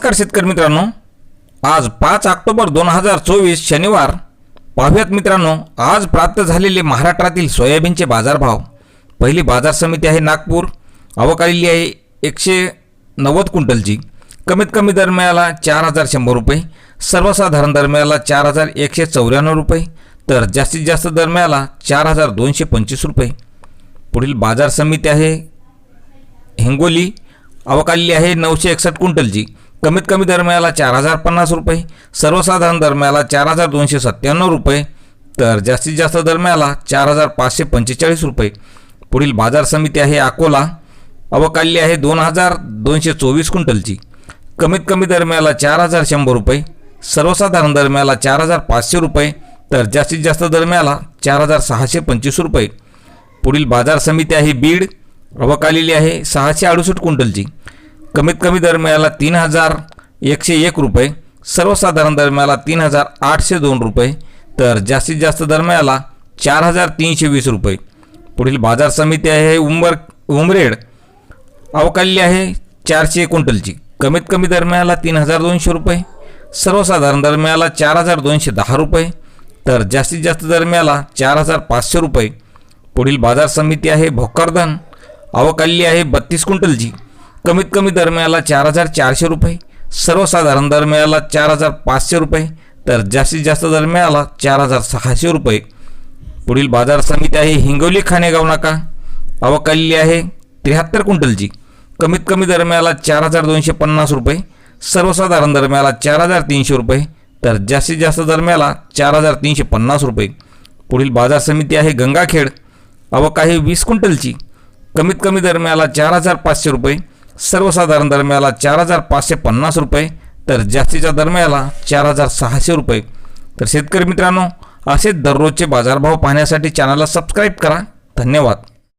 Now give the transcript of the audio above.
नमस्कार शेतकरी मित्रांनो, आज 5 ऑक्टोबर 2024 शनिवार पाहूयात मित्रांनो आज प्राप्त झालेले महाराष्ट्रातील सोयाबीनचे बाजारभाव। पहिली बाजार समिती आहे नागपूर, आवक आलेली आहे 190 क्विंटलची। कमीत कमी दर मिळाला 4100 रुपये, सर्वसाधारण दर मिळाला 4194 रुपये, तर जास्तीत जास्त दर मिळाला 4225 रुपये। पुढील बाजार समिती आहे हिंगोली, आवक आलेली आहे 961 क्विंटलची। कमीत कमी दर मिळाला 4050 रुपये, सर्वसाधारण दर मिळाला 4297 रुपये, तर जास्तीत जास्त दर मिळाला 4545 रुपये। पुढील बाजार समिती आहे अकोला, आवक आलेली आहे 2224 क्विंटलची। कमीत कमी दर मिळाला 4100 रुपये, सर्वसाधारण दर मिळाला 4500 रुपये, तर जास्तीत जास्त दर मिळाला 4625 रुपये। पुढील बाजार समिती आहे बीड, आवक आलेली आहे 668 क्विंटलची। कमीत कमी दर मिळाला 3101 रुपये, सर्वसाधारण दर मिळाला 3802 रुपये, तर जास्तीत जास्त दर मिळाला 4320 रुपये। पुढील बाजार समिती आहे उमरेड, आवक आलेली आहे 400 क्विंटलची। कमीत कमी दर मिळाला 3200 रुपये, सर्वसाधारण दर मिळाला 4210 रुपये, तर जास्तीत जास्त दर मिळाला 4500 रुपये। पुढील बाजार समिती आहे भोकरदन, आवक आलेली आहे 32 क्विंटलची। कमीत कमी दर मिळाला 4400 रुपये, सर्वसाधारण दर मिळाला 4500 रुपये, तर जास्तीत जास्त दर मिळाला 4600 रुपये। पुढील बाजार समिती आहे हिंगोली खानेगाव नाका, आवक आलेली आहे 73 क्विंटलची। कमीत कमी दर मिळाला 4250 रुपये, सर्वसाधारण दर मिळाला 4300 रुपये, तर जास्तीत जास्त दर मिळाला 4350 रुपये। पुढील बाजार समिती आहे गंगाखेड, आवक आहे 20 क्विंटलची। कमीत कमी दर मिळाला 4500 रुपये, सर्वसाधारण दर मिळाला 4550 रुपये, तर जास्तीचा दर मिळाला 4600 रुपये। तर शेतकरी मित्रांनो, असेच दररोजचे बाजारभाव पाहण्यासाठी चॅनलला सबस्क्राईब करा। धन्यवाद।